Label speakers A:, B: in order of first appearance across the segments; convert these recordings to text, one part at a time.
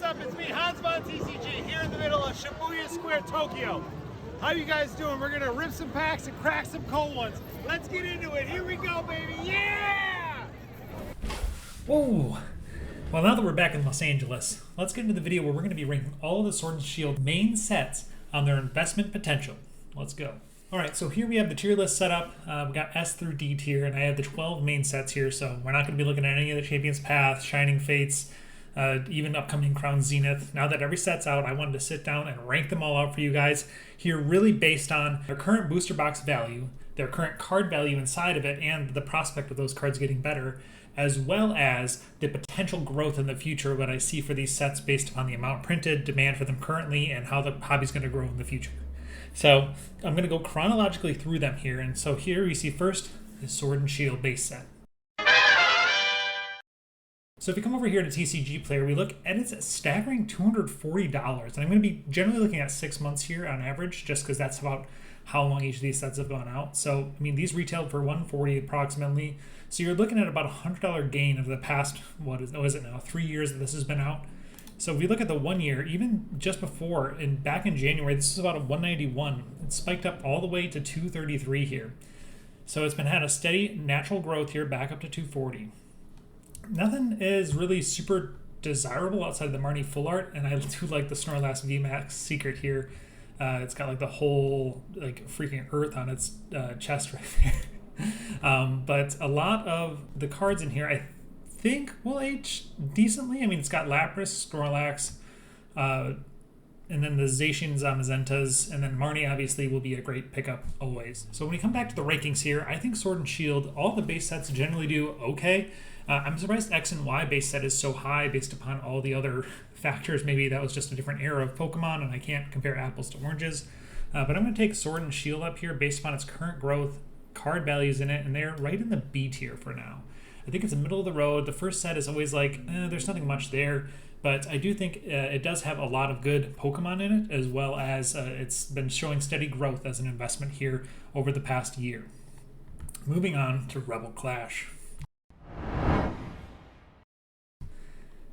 A: what's up? It's me, Main TCG, here in the middle of Shibuya Square, Tokyo. How you guys doing? We're gonna rip some packs and crack some cold ones. Let's get into it. Here we go, baby. Yeah!
B: Whoa! Well, now that we're back in Los Angeles, let's get into the video where we're going to be ranking all of the Sword and Shield main sets on their investment potential. Let's go. Alright, so here we have the tier list set up. We got S through D tier, and I have the 12 main sets here, so we're not going to be looking at any of the Champions Path, Shining Fates, even upcoming Crown Zenith. Now that every set's out, I wanted to sit down and rank them all out for you guys here, really based on their current booster box value, their current card value inside of it, and the prospect of those cards getting better, as well as the potential growth in the future, what I see for these sets based on the amount printed, demand for them currently, and how the hobby's going to grow in the future. So I'm going to go chronologically through them here. And so here we see first the Sword and Shield base set. So if we come over here to TCG Player, we look at it's a staggering $240. And I'm going to be generally looking at 6 months here on average, just because that's about how long each of these sets have gone out. So, I mean, these retailed for $140 approximately. So you're looking at about a $100 gain of the past, what is it now, 3 years that this has been out. So if we look at the 1 year, even just before, and back in January, this is about a 191. It spiked up all the way to 233 here. So it's been had a steady natural growth here back up to 240. Nothing is really super desirable outside of the Marnie Full Art, and I do like the Snorlax VMAX Secret here. It's got like the whole like freaking earth on its chest right there. But a lot of the cards in here, I think will age decently. I mean, it's got Lapras, Snorlax, and then the Zacian Zamazentas, and then Marnie obviously will be a great pickup always. So when we come back to the rankings here, I think Sword and Shield, all the base sets generally do okay. I'm surprised X and Y base set is so high based upon all the other factors. Maybe that was just a different era of Pokemon and I can't compare apples to oranges. But I'm going to take Sword and Shield up here based upon its current growth, card values in it, and they're right in the B tier for now. I think it's the middle of the road. The first set is always like, there's nothing much there. But I do think it does have a lot of good Pokemon in it, as well as it's been showing steady growth as an investment here over the past year. Moving on to Rebel Clash.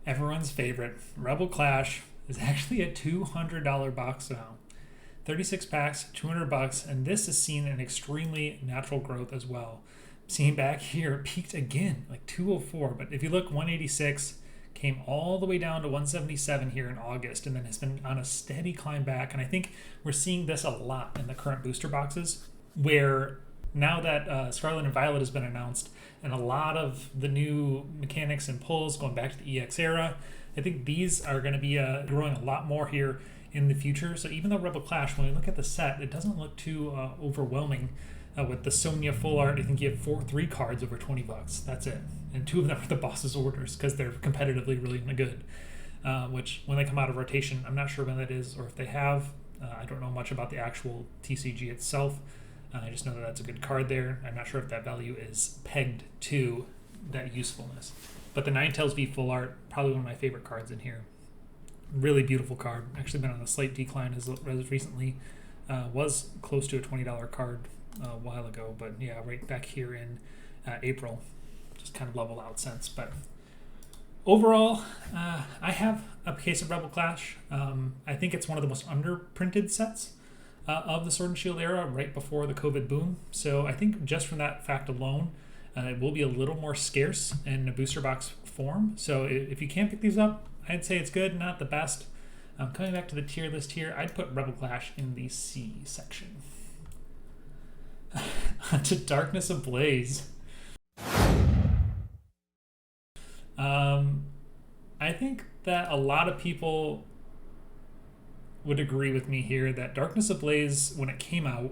B: Everyone's favorite, Rebel Clash, is actually a $200 box now. 36 packs, $200, and this has seen an extremely natural growth as well. Seeing back here, it peaked again, like 204, but if you look, 186 came all the way down to 177 here in August, and then has been on a steady climb back. And I think we're seeing this a lot in the current booster boxes, where now that Scarlet and Violet has been announced, and a lot of the new mechanics and pulls going back to the EX era, I think these are going to be growing a lot more here in the future. So even though Rebel Clash, when we look at the set, it doesn't look too overwhelming. With the Sonya Full Art, I think you have 3 cards over $20. That's it. And 2 of them are the boss's orders because they're competitively really good. Which, when they come out of rotation, I'm not sure when that is or if they have. I don't know much about the actual TCG itself. I just know that that's a good card there. I'm not sure if that value is pegged to that usefulness. But the Ninetales V Full Art, probably one of my favorite cards in here. Really beautiful card. Actually been on a slight decline as recently. Was close to a $20 card a while ago, but yeah, right back here in April, just kind of leveled out since. But overall, I have a case of Rebel Clash. I think it's one of the most underprinted sets of the Sword and Shield era, right before the COVID boom. So I think just from that fact alone, it will be a little more scarce in a booster box form. So if you can't pick these up, I'd say it's good, not the best. Coming back to the tier list here, I'd put Rebel Clash in the C section. To Darkness Ablaze. I think that a lot of people would agree with me here that Darkness Ablaze, when it came out,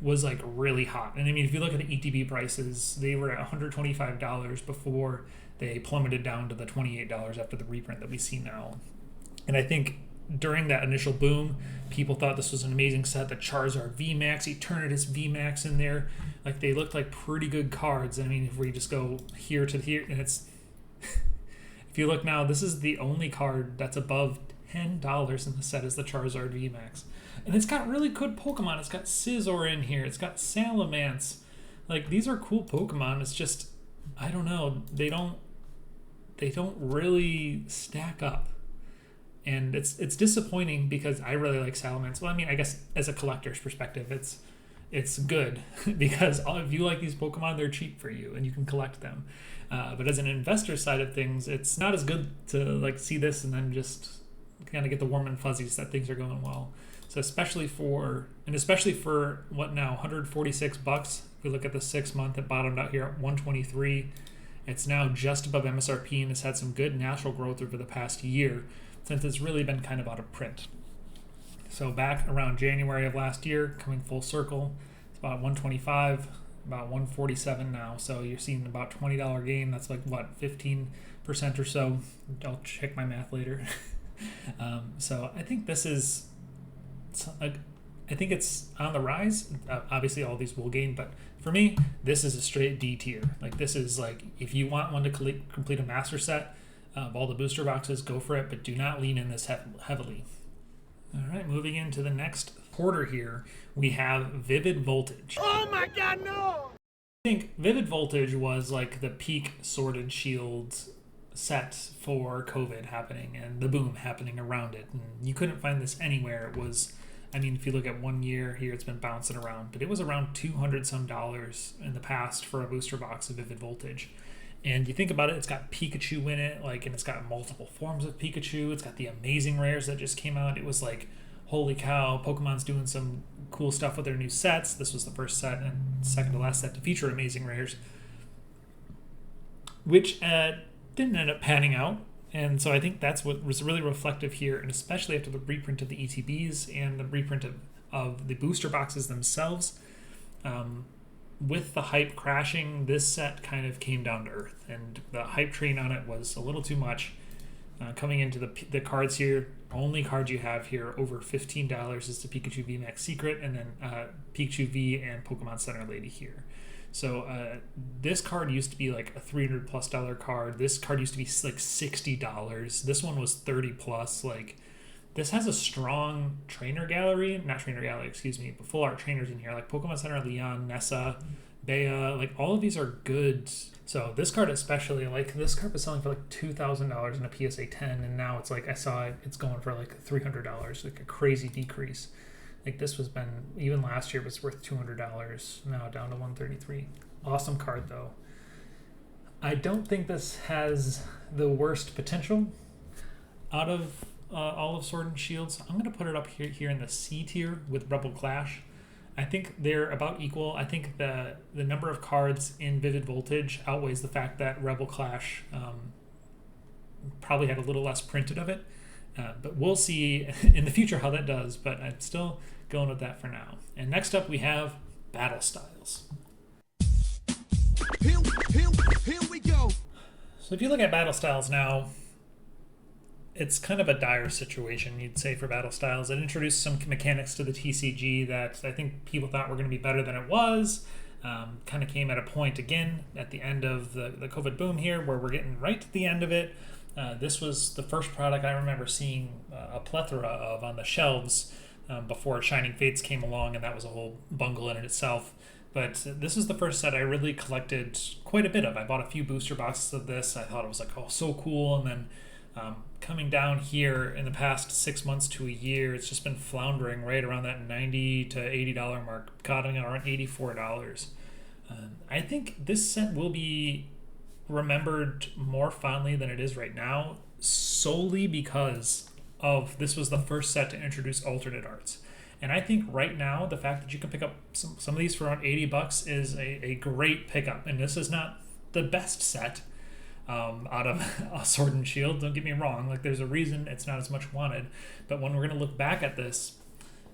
B: was like really hot. And I mean, if you look at the ETB prices, they were at $125 before they plummeted down to the $28 after the reprint that we see now. And I think during that initial boom, people thought this was an amazing set. The Charizard VMAX, Eternatus VMAX in there, like they looked like pretty good cards. I mean, if we just go here to here, and it's if you look now, this is the only card that's above $10 in the set is the Charizard VMAX, and it's got really good Pokemon. It's got Scizor in here. It's got Salamence. Like, these are cool Pokemon. It's just, I don't know. They they don't really stack up. And it's disappointing because I really like Salamence. Well, I mean, I guess as a collector's perspective, it's good because if you like these Pokemon, they're cheap for you and you can collect them. But as an investor side of things, it's not as good to like see this and then just kind of get the warm and fuzzies that things are going well. So especially for what now, $146. If we look at the 6 month, it bottomed out here at 123. It's now just above MSRP and has had some good natural growth over the past year since it's really been kind of out of print. So back around January of last year, coming full circle, it's about 125, about 147 now. So you're seeing about $20 gain. That's like what, 15% or so. I'll check my math later. So I think this is, I think it's on the rise. Obviously all these will gain, but for me, this is a straight D tier. Like this is like, if you want one to complete a master set of all the booster boxes, go for it, but do not lean in this heavily. All right, moving into the next quarter here, we have Vivid Voltage.
A: Oh my God, no!
B: I think Vivid Voltage was like the peak Sword and Shield set for COVID happening and the boom happening around it. And you couldn't find this anywhere. It was, I mean, if you look at 1 year here, it's been bouncing around, but it was around $200 some in the past for a booster box of Vivid Voltage. And you think about it, it's got Pikachu in it, like, and it's got multiple forms of Pikachu. It's got the amazing rares that just came out. It was like, holy cow, Pokemon's doing some cool stuff with their new sets. This was the first set and second to last set to feature amazing rares, which didn't end up panning out. And so I think that's what was really reflective here, and especially after the reprint of the ETBs and the reprint of the booster boxes themselves. With the hype crashing, this set kind of came down to earth, and the hype train on it was a little too much. Coming into the cards here, only cards you have here over $15 is the Pikachu V Max Secret, and then Pikachu V and Pokemon Center Lady here. So this card used to be like a $300+ card. This card used to be like $60. This one was $30+. Like, this has a strong trainer gallery, not trainer gallery, excuse me, but full art trainers in here, like Pokemon Center Leon, Nessa, Bea, like all of these are good. So this card especially, like this card was selling for like $2,000 in a PSA 10, and now it's like, I saw it, it's going for like $300, like a crazy decrease. Like this was been, even last year was worth $200, now down to $133. Awesome card though. I don't think this has the worst potential out of all of Sword and Shield. So I'm going to put it up here in the C tier with Rebel Clash. I think they're about equal. I think the number of cards in Vivid Voltage outweighs the fact that Rebel Clash probably had a little less printed of it. But we'll see in the future how that does, but I'm still going with that for now. And next up we have Battle Styles. Here we go. So if you look at Battle Styles now, it's kind of a dire situation, you'd say, for Battle Styles. It introduced some mechanics to the TCG that I think people thought were going to be better than it was. Kind of came at a point again at the end of the COVID boom here, where we're getting right to the end of it. This was the first product I remember seeing a plethora of on the shelves before Shining Fates came along, and that was a whole bungle in itself. But this is the first set I really collected quite a bit of. I bought a few booster boxes of this. I thought it was like, oh, so cool. And then coming down here in the past 6 months to a year, it's just been floundering right around that $90 to $80 mark, cutting around $84. I think this set will be remembered more fondly than it is right now, solely because of this was the first set to introduce alternate arts. And I think right now, the fact that you can pick up some of these for around $80 is a great pickup. And this is not the best set out of a Sword and Shield, don't get me wrong. Like, there's a reason it's not as much wanted. But when we're going to look back at this,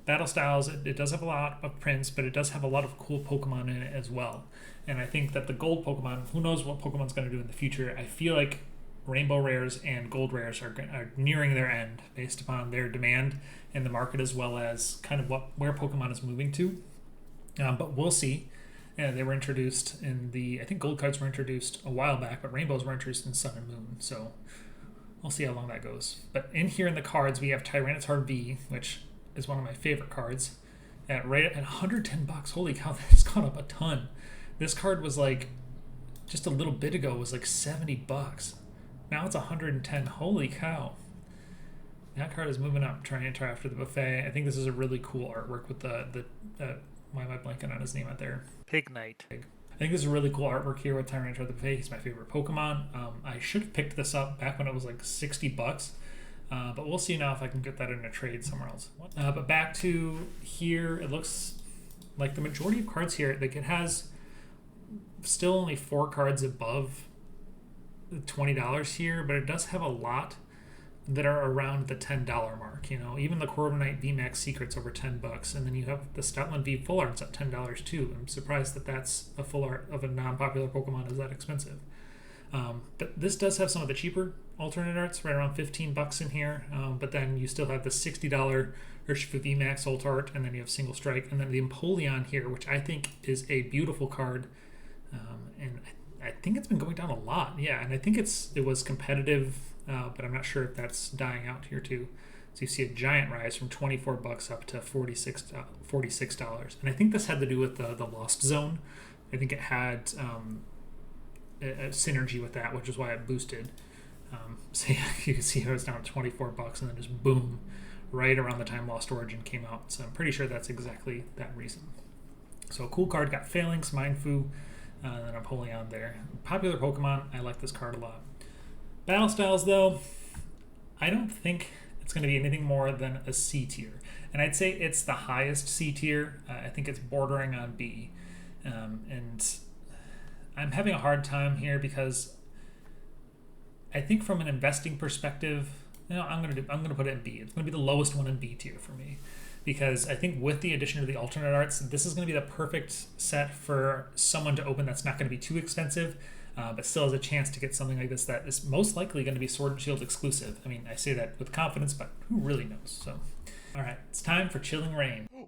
B: Battle Styles, it does have a lot of prints, but it does have a lot of cool Pokemon in it as well. And I think that the gold Pokemon, who knows what Pokemon's going to do in the future. I feel like Rainbow Rares and Gold Rares are nearing their end based upon their demand in the market, as well as kind of where Pokemon is moving to. But we'll see. Yeah, they were introduced in I think gold cards were introduced a while back, but rainbows were introduced in Sun and Moon. So we'll see how long that goes. But in here in the cards, we have Tyranitar V, which is one of my favorite cards, at $110. Holy cow, that's gone up a ton. This card was like, just a little bit ago, was like $70. Now it's 110. Holy cow. That card is moving up. Trying to enter after the buffet. I think this is a really cool artwork with the why am I blanking on his name out there?
C: Pig Knight.
B: I think this is a really cool artwork here with Tyranitar the Buffet. He's my favorite Pokemon. I should have picked this up back when it was like $60, but we'll see now if I can get that in a trade somewhere else. But back to here, it looks like the majority of cards here, like it has still only 4 cards above $20 here, but it does have a lot that are around the $10 mark. You know, even the Corviknight VMAX Secret's over $10, and then you have the Stoutland V Full Art's at $10 too. I'm surprised that that's a full art of a non-popular Pokemon is that expensive. But this does have some of the cheaper alternate arts, right around $15 in here. But then you still have the $60 Urshifu VMAX Alt Art, and then you have Single Strike, and then the Empoleon here, which I think is a beautiful card. And I think it's been going down a lot. Yeah, and I think it was competitive, but I'm not sure if that's dying out here too. So you see a giant rise from $24 up to $46. And I think this had to do with the Lost Zone. I think it had a synergy with that, which is why it boosted. So yeah, you can see it was down at $24 and then just boom, right around the time Lost Origin came out. So I'm pretty sure that's exactly that reason. So a cool card, got Phalanx, Mindfu, and then Empoleon there. Popular Pokemon, I like this card a lot. Battle Styles though, I don't think it's going to be anything more than a C tier. And I'd say it's the highest C tier. I think it's bordering on B. And I'm having a hard time here because I think from an investing perspective, I'm gonna put it in B. It's gonna be the lowest one in B tier for me, because I think with the addition of the alternate arts, this is gonna be the perfect set for someone to open that's not gonna be too expensive, but still has a chance to get something like this that is most likely gonna be Sword and Shield exclusive. I mean, I say that with confidence, but who really knows? So, all right, it's time for Chilling Reign.
A: Woo!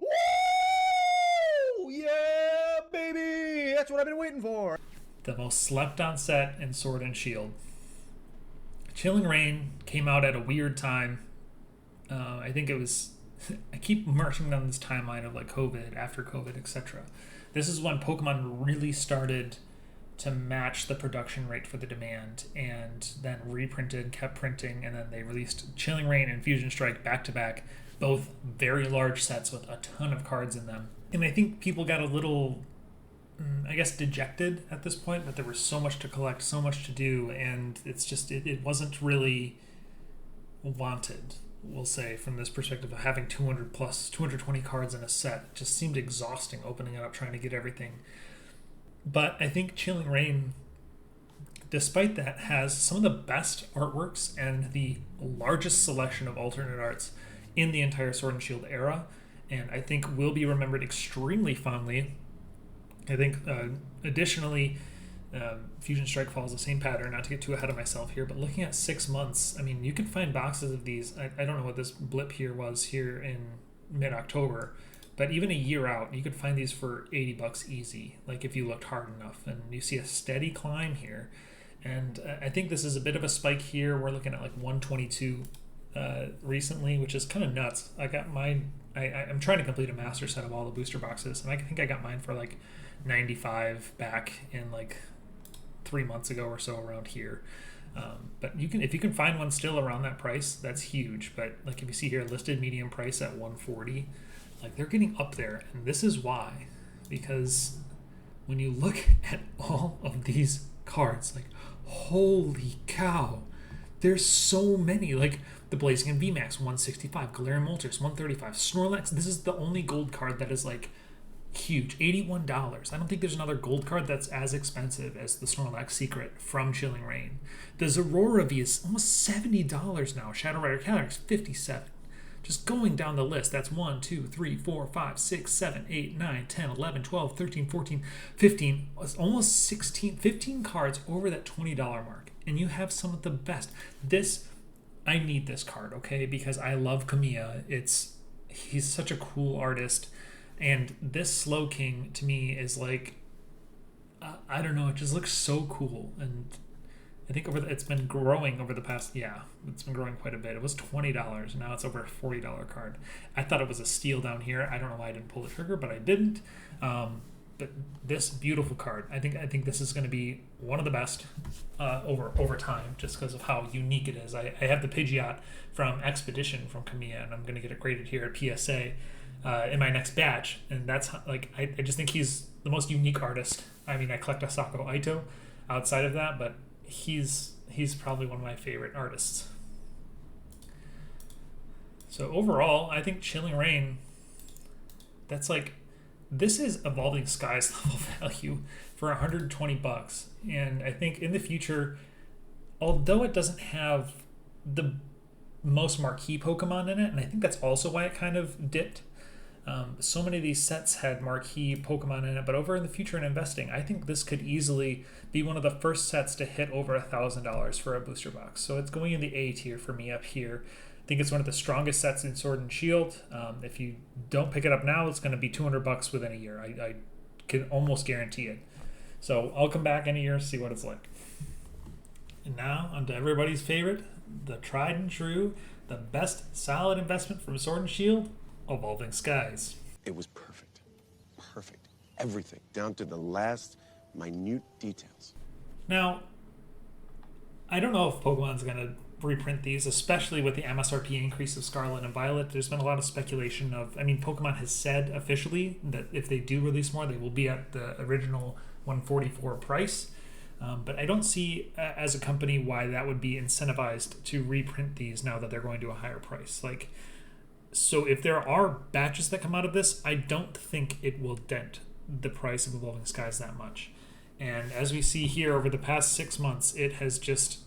A: Yeah, baby! That's what I've been waiting for.
B: The most slept on set in Sword and Shield. Chilling Reign came out at a weird time. I think it was, I keep marching down this timeline of like COVID, after COVID, etc. This is when Pokemon really started to match the production rate for the demand, and then reprinted, kept printing, and then they released Chilling Reign and Fusion Strike back to back, both very large sets with a ton of cards in them. And I think people got a little, I guess, dejected at this point that there was so much to collect, so much to do, and it's just, it wasn't really wanted, we'll say, from this perspective of having 220 cards in a set. It just seemed exhausting opening it up, trying to get everything. But I think Chilling Reign, despite that, has some of the best artworks and the largest selection of alternate arts in the entire Sword and Shield era, and I think will be remembered extremely fondly. I think, additionally, Fusion Strike follows the same pattern, not to get too ahead of myself here, but looking at 6 months, I mean, you can find boxes of these. I don't know what this blip here was here in mid-October, but even a year out, you could find these for $80 easy, like if you looked hard enough, and you see a steady climb here. And I think this is a bit of a spike here. We're looking at like 122 recently, which is kind of nuts. I got mine, I'm trying to complete a master set of all the booster boxes, and I think I got mine for like 95 back in like 3 months ago or so around here. But if you can find one still around that price, that's huge. But like if you see here, listed medium price at 140, like they're getting up there, and this is why, because when you look at all of these cards, like holy cow, there's so many. Like the Blaziken VMAX 165, Galarian Moltres 135, Snorlax. This is the only gold card that is like huge, $81. I don't think there's another gold card that's as expensive as the Snorlax Secret from Chilling Reign. The Zeraora V is almost $70 now. Shadow Rider Calyrex $57. Just going down the list, that's 1, 2, 3, 4, 5, 6, 7, 8, 9, 10, 11, 12, 13, 14, 15, almost 16, 15 cards over that $20 mark. And you have some of the best. I need this card, okay? Because I love Kamiya. He's such a cool artist. And this Slowking to me is like, I don't know, it just looks so cool. And I think it's been growing over the past, it's been growing quite a bit. It was $20, now it's over a $40 card. I thought it was a steal down here. I don't know why I didn't pull the trigger, but I didn't. but this beautiful card, I think this is going to be one of the best over time, just because of how unique it is. I have the Pidgeot from Expedition from Kamiya, and I'm going to get it graded here at PSA in my next batch, and that's like I just think he's the most unique artist. I mean, I collect Asako Aito outside of that, but he's probably one of my favorite artists. So overall, I think Chilling Reign, that's like, this is Evolving Skies level value for $120. And I think in the future, although it doesn't have the most marquee Pokemon in it, and I think that's also why it kind of dipped. So many of these sets had marquee Pokemon in it, but over in the future in investing, I think this could easily be one of the first sets to hit over $1,000 for a booster box. So it's going in the A tier for me up here. I think it's one of the strongest sets in Sword and Shield. If you don't pick it up now, it's going to be $200 within a year. I can almost guarantee it. So I'll come back in a year and see what it's like. And now onto everybody's favorite, the tried and true, the best solid investment from Sword and Shield, Evolving Skies.
C: It was perfect. Perfect. Everything, down to the last minute details.
B: Now, I don't know if Pokemon's going to reprint these, especially with the MSRP increase of Scarlet and Violet. There's been a lot of speculation of, I mean, Pokemon has said officially that if they do release more, they will be at the original $144 price. But I don't see, as a company, why that would be incentivized to reprint these now that they're going to a higher price. Like, so if there are batches that come out of this, I don't think it will dent the price of Evolving Skies that much. And as we see here over the past 6 months, it has just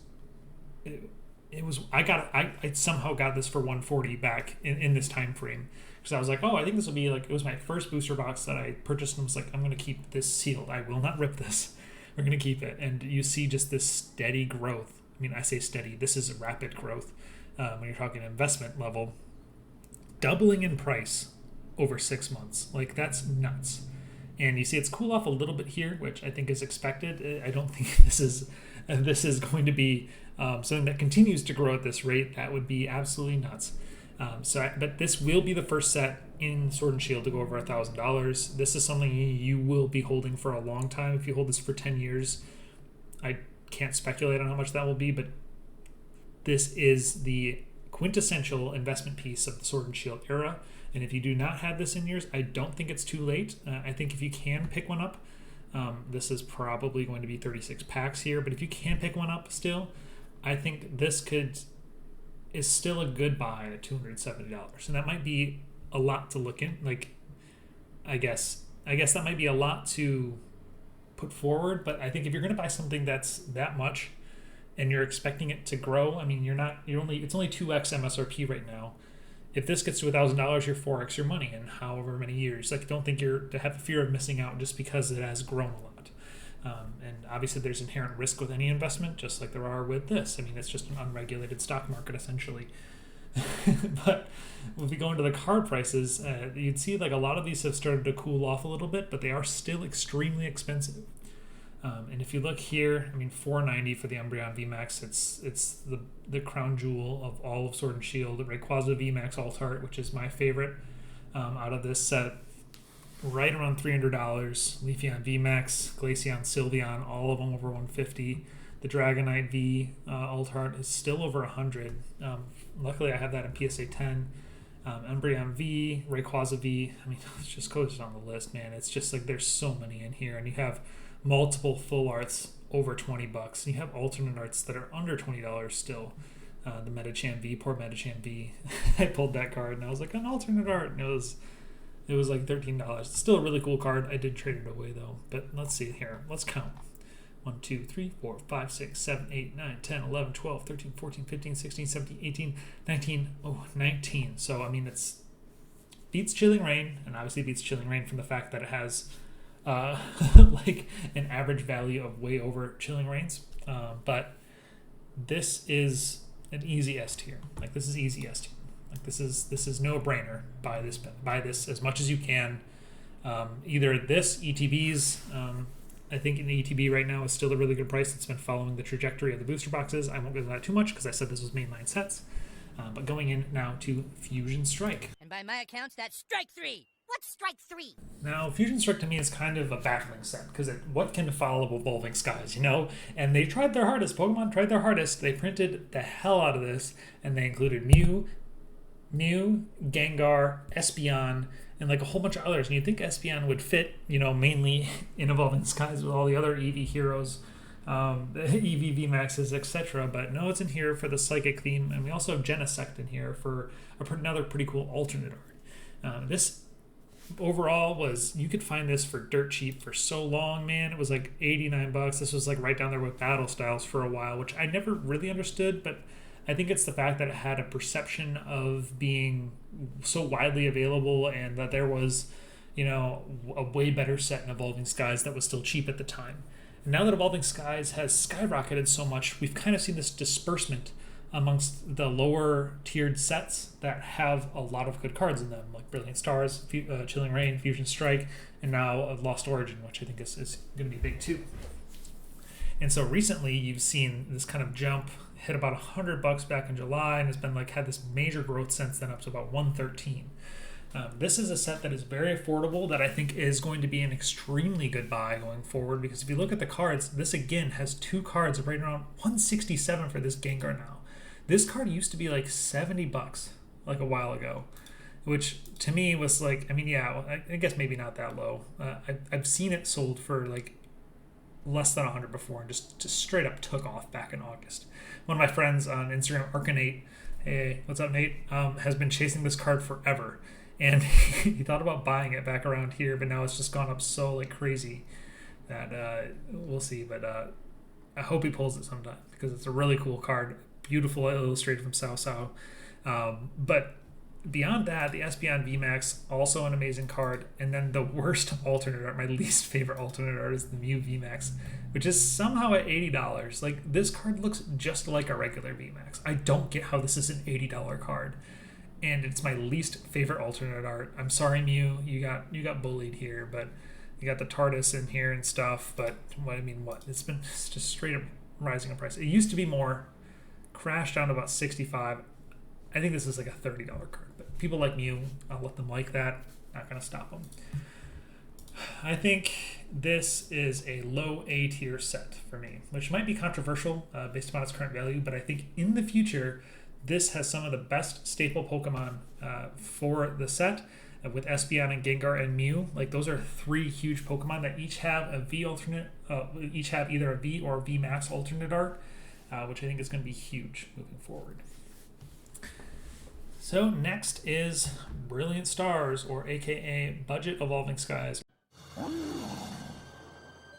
B: I somehow got this for $140 back in this time frame, because I was like, oh, I think this will be like, it was my first booster box that I purchased, and was like, I'm going to keep this sealed. I will not rip this. We're going to keep it. And you see just this steady growth. I mean, I say steady. This is rapid growth when you're talking investment level. Doubling in price over 6 months. Like, that's nuts. And you see it's cool off a little bit here, which I think is expected. I don't think this is going to be something that continues to grow at this rate. That would be absolutely nuts. But this will be the first set in Sword and Shield to go over $1,000. This is something you will be holding for a long time. If you hold this for 10 years, I can't speculate on how much that will be, but this is the quintessential investment piece of the Sword and Shield era. And if you do not have this in yours, I don't think it's too late. I think if you can pick one up, this is probably going to be 36 packs here, but if you can pick one up still, I think this is still a good buy at $270. And that might be a lot to look in. Like, I guess that might be a lot to put forward, but I think if you're going to buy something that's that much and you're expecting it to grow, I mean, it's only 2x MSRP right now. If this gets to $1,000, you're 4x your money in however many years. Like, don't think you're to have a fear of missing out just because it has grown a lot. And obviously there's inherent risk with any investment, just like there are with this. I mean, it's just an unregulated stock market essentially. But if we go into the card prices, you'd see like a lot of these have started to cool off a little bit, but they are still extremely expensive. And if you look here, I mean, $490 for the Umbreon VMAX. It's the crown jewel of all of Sword and Shield. The Rayquaza VMAX Alt-Art, which is my favorite out of this set, right around $300. Leafeon VMAX, Glaceon, Sylveon, all of them over $150. The Dragonite V Alt-Art is still over $100. Luckily, I have that in PSA 10. Umbreon V, Rayquaza V. I mean, it just goes down the list, man. It's just like there's so many in here, and you have multiple full arts over $20. You have alternate arts that are under $20 still. The Medicham V, poor Medicham V. I pulled that card and I was like, an alternate art, and it was like $13. It's still a really cool card. I did trade it away though. But let's see here. Let's count. 1, 2, 3, 4, 5, 6, 7, 8, 9, 10, 11, 12, 13, 14, 15, 16, 17, 18, 19. Oh, 19. So, I mean, it's beats Chilling Reign, and obviously beats Chilling Reign from the fact that it has like an average value of way over Chilling Reigns. But this is an easy S tier. Like, this is easy S tier. Like, this is no brainer. Buy this as much as you can. Either this, ETBs, I think an ETB right now is still a really good price. It's been following the trajectory of the booster boxes. I won't go into that too much because I said this was mainline sets. But going in now to Fusion Strike.
D: And by my accounts, that's strike 3. What's strike 3?
B: Now, Fusion Strike to me is kind of a baffling set, because what can follow Evolving Skies, you know? And they tried their hardest. Pokemon tried their hardest. They printed the hell out of this, and they included Mew, Gengar, Espeon, and like a whole bunch of others. And you'd think Espeon would fit, you know, mainly in Evolving Skies with all the other EV heroes, the EV VMAXs, etc. But no, it's in here for the Psychic theme, and we also have Genesect in here for another pretty cool alternate art. This overall was, you could find this for dirt cheap for so long, man. It was like 89 bucks. This was like right down there with Battle Styles for a while, which I never really understood, but I think it's the fact that it had a perception of being so widely available, and that there was, you know, a way better set in Evolving Skies that was still cheap at the time. And now that Evolving Skies has skyrocketed so much, we've kind of seen this disbursement amongst the lower tiered sets that have a lot of good cards in them, like Brilliant Stars, Chilling Reign, Fusion Strike, and now Lost Origin, which I think is going to be big too. And so recently you've seen this kind of jump, hit about $100 back in July, and has been like had this major growth since then up to about 113. This is a set that is very affordable, that I think is going to be an extremely good buy going forward, because if you look at the cards, this again has 2 cards right around 167 for this Gengar now. This card used to be like $70 like a while ago, which to me was like, I mean, yeah, I guess maybe not that low. I've seen it sold for like less than 100 before, and just straight up took off back in August. One of my friends on Instagram, Arcanate, hey, what's up, Nate, has been chasing this card forever, and he thought about buying it back around here, but now it's just gone up so like crazy that we'll see. But I hope he pulls it sometime, because it's a really cool card. Beautiful illustrated from Sao. But beyond that, the Espeon VMAX, also an amazing card. And then the worst alternate art, my least favorite alternate art, is the Mew VMAX, which is somehow at $80. Like, this card looks just like a regular VMAX. I don't get how this is an $80 card. And it's my least favorite alternate art. I'm sorry, Mew, you got bullied here, but you got the TARDIS in here and stuff. But it's just straight up rising in price. It used to be more, crashed down to about 65. I think this is like a $30 card, but people like Mew, I'll let them like that. Not gonna stop them. I think this is a low A tier set for me, which might be controversial based upon its current value, but I think in the future this has some of the best staple Pokemon for the set, with Espeon and Gengar and Mew. Like, those are 3 huge Pokemon that each have a V alternate, each have either a V or V Max alternate art, which I think is going to be huge moving forward. So next is Brilliant Stars, or aka Budget Evolving Skies.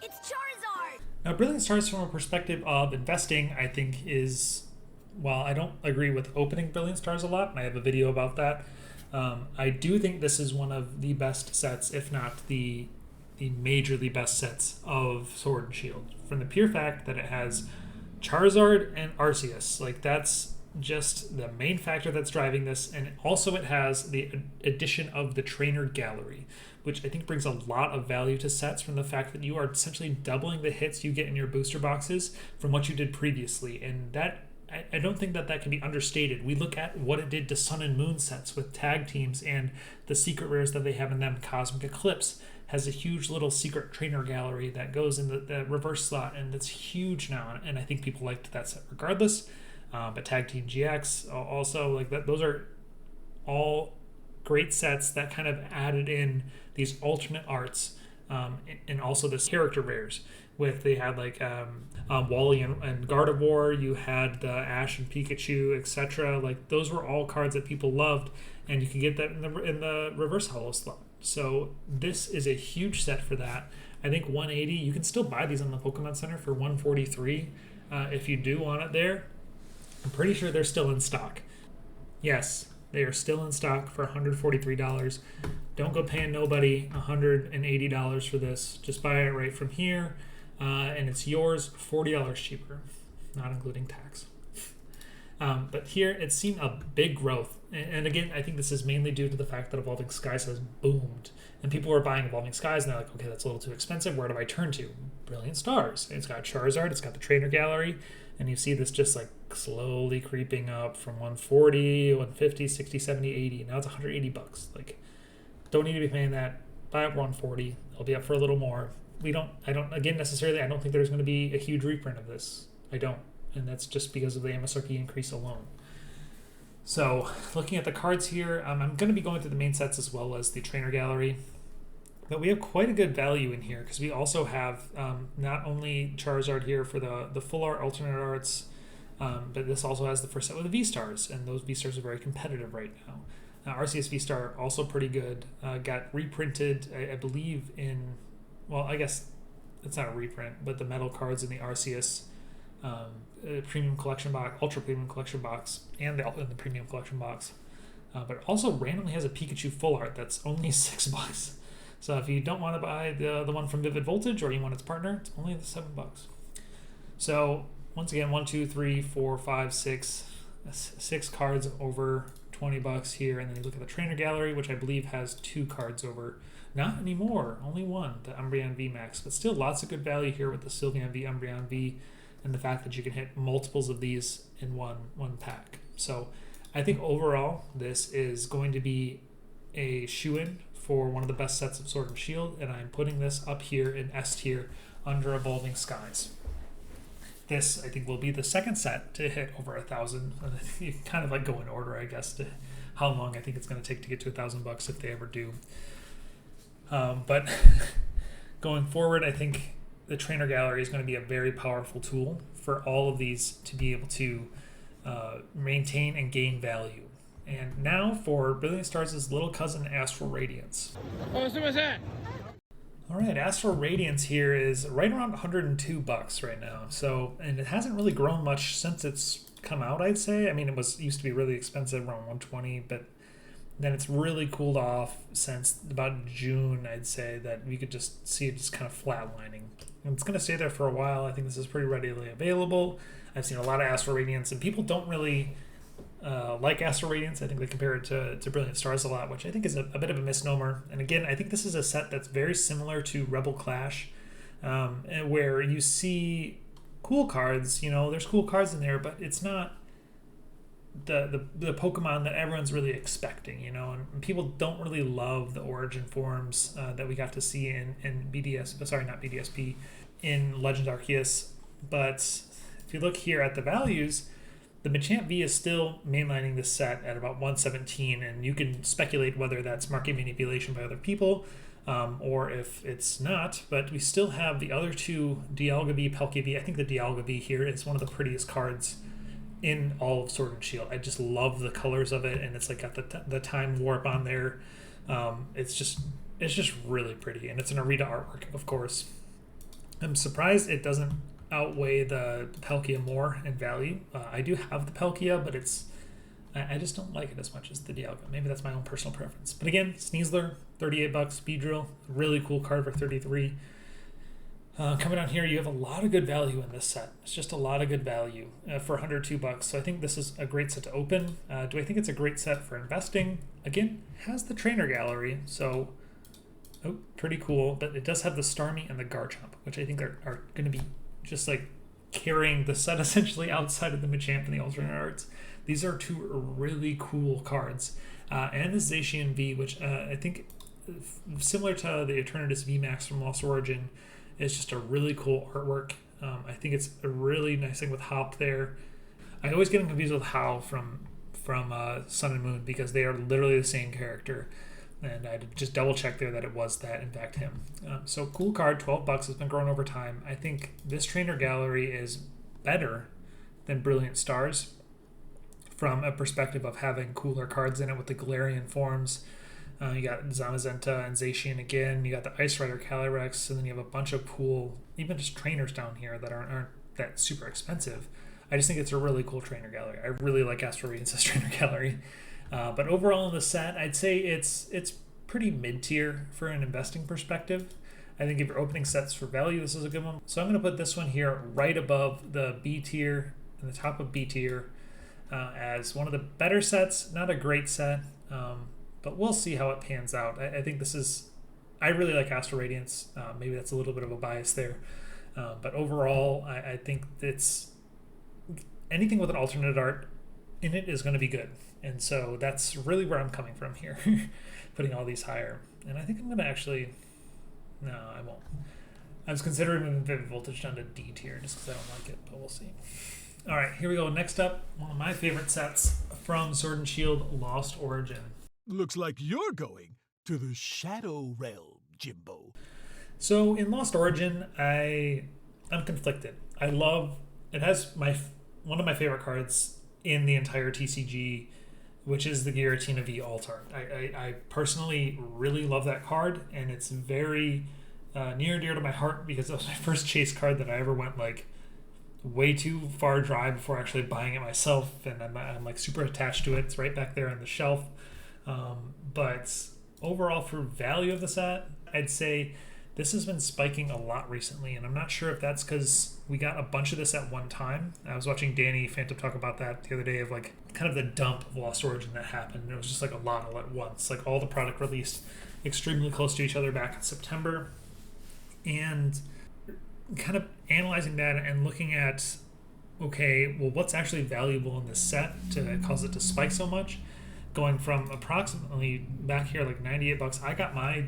D: It's Charizard!
B: Now, Brilliant Stars, from a perspective of investing, I think is, while I don't agree with opening Brilliant Stars a lot, and I have a video about that, I do think this is one of the best sets, if not the majorly best sets of Sword and Shield, from the pure fact that it has Charizard and Arceus. Like, that's just the main factor that's driving this. And also it has the addition of the trainer gallery, which I think brings a lot of value to sets, from the fact that you are essentially doubling the hits you get in your booster boxes from what you did previously. And that, I don't think that can be understated. We look at what it did to Sun and Moon sets with tag teams and the secret rares that they have in them. Cosmic Eclipse has a huge little secret trainer gallery that goes in the reverse slot, and it's huge now, and I think people liked that set regardless. But Tag Team GX also, like that, those are all great sets that kind of added in these alternate arts, and also this character rares. They had like Wally and Gardevoir, you had the Ash and Pikachu, etc. Like, those were all cards that people loved, and you can get that in the reverse holo slot. So this is a huge set for that. I think 180, you can still buy these on the Pokemon Center for 143 if you do want it there. I'm pretty sure they're still in stock. Yes, they are still in stock for $143. Don't go paying nobody $180 for this. Just buy it right from here, and it's yours $40 cheaper, not including tax. But here it's seen a big growth. And again, I think this is mainly due to the fact that Evolving Skies has boomed. And people were buying Evolving Skies, and they're like, okay, that's a little too expensive. Where do I turn to? Brilliant Stars. It's got Charizard, it's got the Trainer Gallery, and you see this just like slowly creeping up from 140, 150, 60, 70, 80. Now it's $180. Like, Don't need to be paying that. Buy at 140. I'll be up for a little more. I don't necessarily, I don't think there's going to be a huge reprint of this. I don't. And that's just because of the MSRP increase alone. So looking at the cards here, I'm going to be going through the main sets as well as the trainer gallery. But we have quite a good value in here because we also have not only Charizard here for the full art alternate arts, but this also has the first set with the V-Stars, and those V-Stars are very competitive right now. RCS V-Star also pretty good. Got reprinted, I believe, in, well, I guess it's not a reprint, but the metal cards in the RCS premium collection box, ultra premium collection box, and the premium collection box. But it also randomly has a Pikachu full art that's only $6. So if you don't want to buy the one from Vivid Voltage or you want its partner, it's only the $7. So once again, 1, 2, 3, 4, 5, 6, 6 cards over $20 here, and then you look at the trainer gallery, which I believe has 2 cards over. Not anymore, only one, the Umbreon V Max, but still lots of good value here with the Sylveon V, Umbreon V, and the fact that you can hit multiples of these in one pack. So I think overall this is going to be a shoe-in for one of the best sets of Sword and Shield, and I'm putting this up here in S tier under Evolving Skies. This, I think, will be the second set to hit over 1,000. You can kind of like go in order, I guess, to how long I think it's going to take to get to $1,000 if they ever do. But going forward, I think the trainer gallery is going to be a very powerful tool for all of these to be able to maintain and gain value. And now for Brilliant Stars' little cousin, Astral Radiance. All right, Astral Radiance here is right around $102 right now. So, and it hasn't really grown much since it's come out, I'd say. I mean, used to be really expensive, around $120, but then it's really cooled off since about June, I'd say, that we could just see it just kind of flatlining. And it's going to stay there for a while. I think this is pretty readily available. I've seen a lot of Astral Radiance, and people don't really like Astral Radiance. I think they compare it to Brilliant Stars a lot, which I think is a bit of a misnomer. And again, I think this is a set that's very similar to Rebel Clash, where you see cool cards. You know, there's cool cards in there, but it's not the Pokemon that everyone's really expecting. You know, and people don't really love the origin forms that we got to see in BDSP, in Legend Arceus. But if you look here at the values, the Machamp V is still mainlining this set at about 117, and you can speculate whether that's market manipulation by other people or if it's not, but we still have the other two, Dialga V, Palkia V. I think the Dialga V here is one of the prettiest cards in all of Sword and Shield. I just love the colors of it, and it's like got the time warp on there. It's just really pretty, and it's an Arita artwork, of course. I'm surprised it doesn't outweigh the Palkia more in value. I do have the Palkia, but I just don't like it as much as the Dialga. Maybe that's my own personal preference. But again, Sneasler, $38, Beedrill, really cool card for $33. Coming down here, you have a lot of good value in this set. It's just a lot of good value for $102. So I think this is a great set to open. Do I think it's a great set for investing? Again, has the trainer gallery, so pretty cool. But it does have the Starmie and the Garchomp, which I think are going to be just like carrying the set essentially outside of the Machamp and the alternate arts. These are two really cool cards. And the Zacian V, which I think similar to the Eternatus V Max from Lost Origin, is just a really cool artwork. I think it's a really nice thing with Hop there. I always get confused with Hao from Sun and Moon because they are literally the same character. And I just double checked there that it was that, in fact, him. So cool card, $12. It's been growing over time. I think this trainer gallery is better than Brilliant Stars from a perspective of having cooler cards in it with the Galarian forms. You got Zamazenta and Zacian again. You got the Ice Rider Calyrex, and then you have a bunch of cool, even just trainers down here that aren't that super expensive. I just think it's a really cool trainer gallery. I really like Astral Radiance's trainer gallery. But overall in the set, I'd say it's pretty mid-tier for an investing perspective. I think if you're opening sets for value, this is a good one. So I'm going to put this one here right above the B tier, in the top of B tier, as one of the better sets. Not a great set, but we'll see how it pans out. I think this is, I really like Astral Radiance. Maybe that's a little bit of a bias there. But overall, I think it's anything with an alternate art in it is going to be good. And so that's really where I'm coming from here, putting all these higher. And I think I'm going to actually, no, I won't. I was considering moving Vivid Voltage down to D tier just because I don't like it, but we'll see. All right, here we go. Next up, one of my favorite sets from Sword and Shield Lost Origin.
E: Looks like you're going to the Shadow Realm, Jimbo.
B: So in Lost Origin, I'm conflicted. I love, it has one of my favorite cards in the entire TCG, which is the Giratina V Alt Art. I personally really love that card, and it's very near and dear to my heart because it was my first chase card that I ever went like way too far drive before actually buying it myself, and I'm like super attached to it. It's right back there on the shelf. But overall, for value of the set, I'd say this has been spiking a lot recently, and I'm not sure if that's because we got a bunch of this at one time. I was watching Danny Phantom talk about that the other day, of like kind of the dump of Lost Origin that happened. It was just like a lot all at once. Like all the product released extremely close to each other back in September, and kind of analyzing that and looking at, okay, well, what's actually valuable in this set to cause it to spike so much? Going from approximately back here like $98. I got my,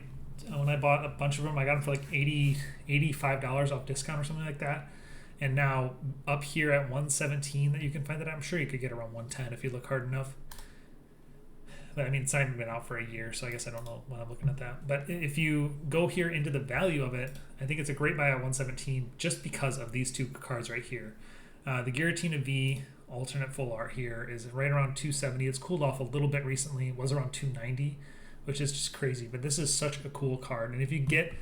B: when I bought a bunch of them, I got them for like $85 off discount or something like that. And now up here at 117 that you can find that. I'm sure you could get around 110 if you look hard enough. But I mean, it's not even been out for a year, so I guess I don't know when I'm looking at that. But if you go here into the value of it, I think it's a great buy at 117 just because of these two cards right here. The Giratina V alternate full art here is right around 270. It's cooled off a little bit recently. It was around 290, which is just crazy. But this is such a cool card. And if you get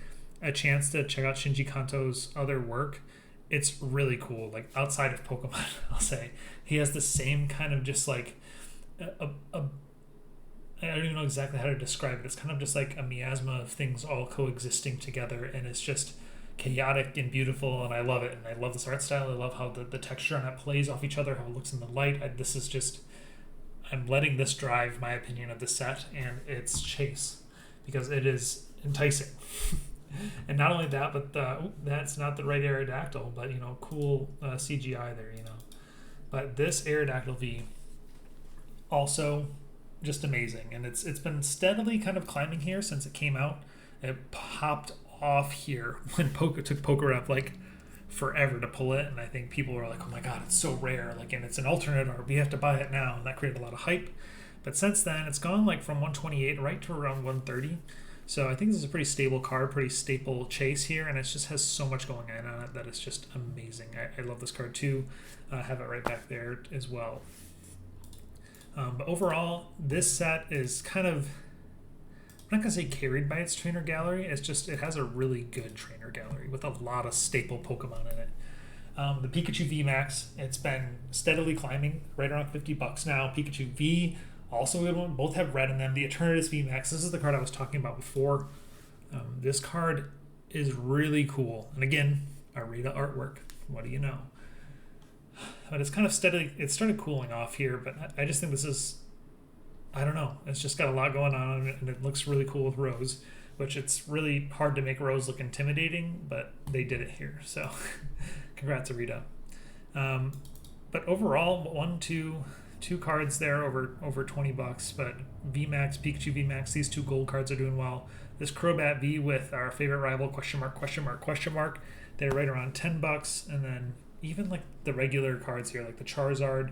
B: a chance to check out Shinji Kanto's other work, it's really cool. Like outside of Pokemon, I'll say. He has the same kind of just like I don't even know exactly how to describe it. It's kind of just like a miasma of things all coexisting together, and it's just chaotic and beautiful, and I love it. And I love this art style. I love how the texture on it plays off each other, how it looks in the light. This is just, I'm letting this drive my opinion of the set and its chase because it is enticing. And not only that, but that's not the right Aerodactyl, but cool CGI there, But this Aerodactyl V also just amazing, and it's been steadily kind of climbing here since it came out. It popped off here when took Pokerep like forever to pull it, and I think people were like, oh my god, it's so rare, like, and it's an alternate art, we have to buy it now, and that created a lot of hype. But since then it's gone like from 128 right to around 130, so I think this is a pretty stable card, pretty staple chase here, and it just has so much going on it that it's just amazing. I love this card too. I have it right back there as well. But overall, this set is kind of, I'm not going to say carried by its trainer gallery. It's just, it has a really good trainer gallery with a lot of staple Pokemon in it. The Pikachu VMAX, it's been steadily climbing right around $50 now. Pikachu V, also a good one. Both have red in them. The Eternatus VMAX, this is the card I was talking about before. This card is really cool. And again, Arita artwork. What do you know? But it's kind of steadily, it started cooling off here, but I just think this is, I don't know, it's just got a lot going on, and it looks really cool with Rose, which it's really hard to make Rose look intimidating, but they did it here, so congrats, Arita. But overall, two cards there over $20, but VMAX, Pikachu VMAX, these two gold cards are doing well. This Crobat V with our favorite rival, question mark, they're right around $10, and then even like the regular cards here, like the Charizard,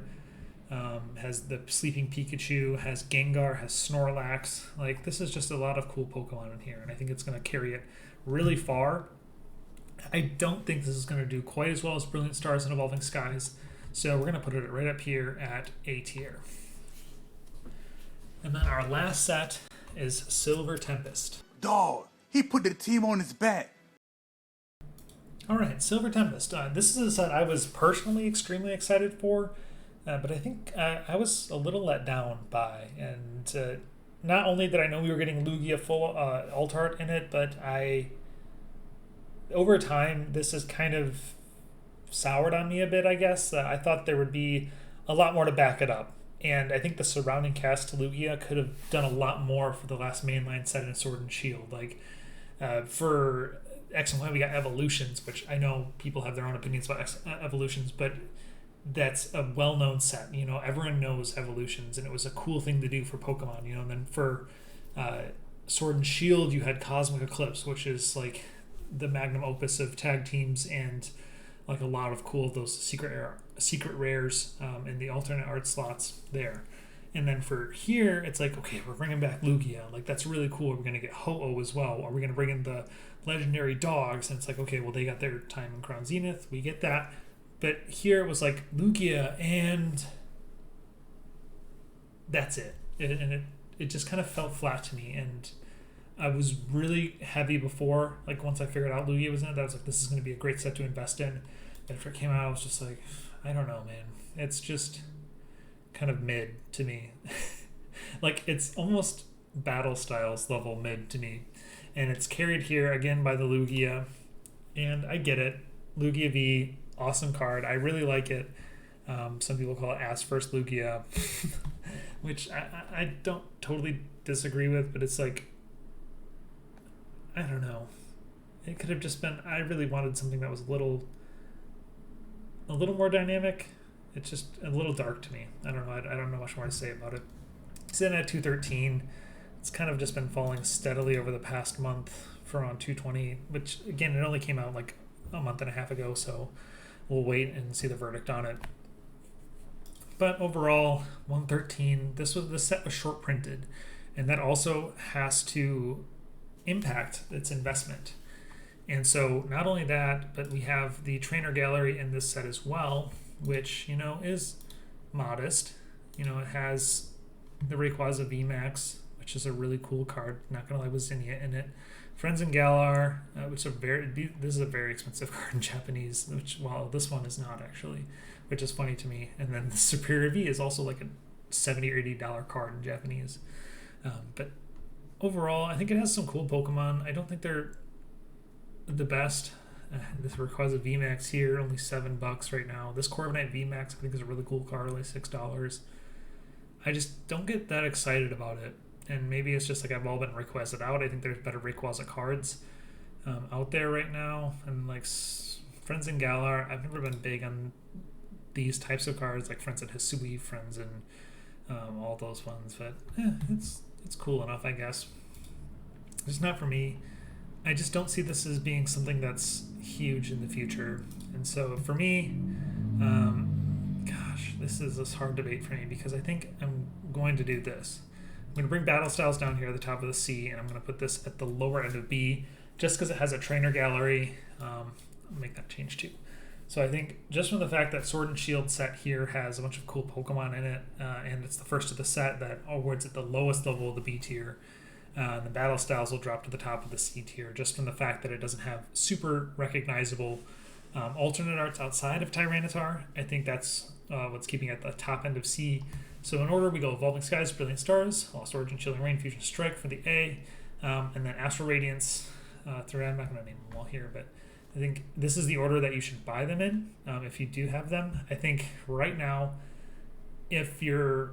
B: has the Sleeping Pikachu, has Gengar, has Snorlax. Like, this is just a lot of cool Pokemon in here, and I think it's going to carry it really far. I don't think this is going to do quite as well as Brilliant Stars and Evolving Skies, so we're going to put it right up here at A tier. And then our last set is Silver Tempest.
E: Dog, he put the team on his back.
B: All right, Silver Tempest. This is a set I was personally extremely excited for, but I think I was a little let down by. And not only did I know we were getting Lugia full alt art in it, but over time, this has kind of soured on me a bit, I guess. I thought there would be a lot more to back it up. And I think the surrounding cast to Lugia could have done a lot more for the last mainline set in Sword and Shield. Like, for X and Y, we got evolutions, which I know people have their own opinions about evolutions, but that's a well-known set. You know, everyone knows evolutions, and it was a cool thing to do for Pokemon. You know, and then for Sword and Shield, you had Cosmic Eclipse, which is like the magnum opus of tag teams, and like a lot of cool of those secret rares in the alternate art slots there. And then for here, it's like, okay, we're bringing back Lugia. Like, that's really cool. We're going to get Ho-Oh as well. Are we going to bring in the legendary dogs? And it's like, okay, well, they got their time in Crown Zenith. We get that. But here it was like Lugia, and that's it. It just kind of felt flat to me. And I was really heavy before. Like, once I figured out Lugia was in it, I was like, this is going to be a great set to invest in. But after it came out, I was just like, I don't know, man. It's just kind of mid to me. Like, it's almost Battle Styles level mid to me. And it's carried here again by the Lugia. And I get it. Lugia V, awesome card. I really like it. Some people call it Ass First Lugia, which I don't totally disagree with, but it's like, I don't know. It could have just been, I really wanted something that was a little more dynamic. It's just a little dark to me. I don't know. I don't know much more to say about it. It's in at 213. It's kind of just been falling steadily over the past month for around 220, which again, it only came out like a month and a half ago, so we'll wait and see the verdict on it. But overall, 113. This set was short printed, and that also has to impact its investment. And so not only that, but we have the trainer gallery in this set as well, which, you know, is modest. You know, it has the Rayquaza VMAX, which is a really cool card. Not gonna lie, with Zinnia in it. Friends and Galar, which are this is a very expensive card in Japanese, which, well, this one is not actually, which is funny to me. And then the Superior V is also like a $70 or $80 card in Japanese. But overall, I think it has some cool Pokemon. I don't think they're the best. This Rayquaza VMAX here, only $7 right now. This Corviknight VMAX, I think, is a really cool card, only $6. I just don't get that excited about it. And maybe it's just like I've all been Rayquaza'd out. I think there's better Rayquaza cards out there right now. And like Friends and Galar, I've never been big on these types of cards, like Friends and Hisui, Friends and all those ones. But it's cool enough, I guess. It's not for me. I just don't see this as being something that's huge in the future. And so for me, gosh, this is a hard debate for me, because I think I'm going to do this. I'm going to bring Battle Styles down here at the top of the C, and I'm going to put this at the lower end of B, just because it has a trainer gallery. I'll make that change too. So I think just from the fact that Sword and Shield set here has a bunch of cool Pokemon in it, and it's the first of the set that awards at the lowest level of the B tier, the Battle Styles will drop to the top of the C tier, just from the fact that it doesn't have super recognizable alternate arts outside of Tyranitar. I think that's what's keeping it at the top end of C. So in order, we go Evolving Skies, Brilliant Stars, Lost Origin, Chilling Rain, Fusion Strike for the A, and then Astral Radiance. I'm not going to name them all here, but I think this is the order that you should buy them in if you do have them. I think right now, if you're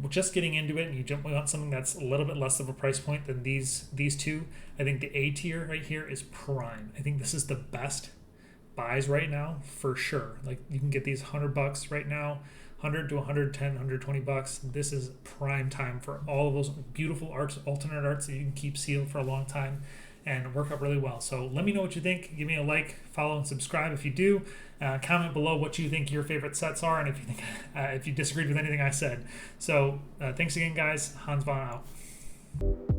B: just getting into it and you want something that's a little bit less of a price point than these two, I think the A tier right here is prime. I think this is the best buys right now for sure. Like, you can get these $100 right now, 100 to 110, 120 bucks. This is prime time for all of those beautiful arts, alternate arts that you can keep sealed for a long time and work out really well. So let me know what you think. Give me a like, follow, and subscribe if you do. Comment below what you think your favorite sets are, and if you think if you disagreed with anything I said. So thanks again, guys. Hans Von out.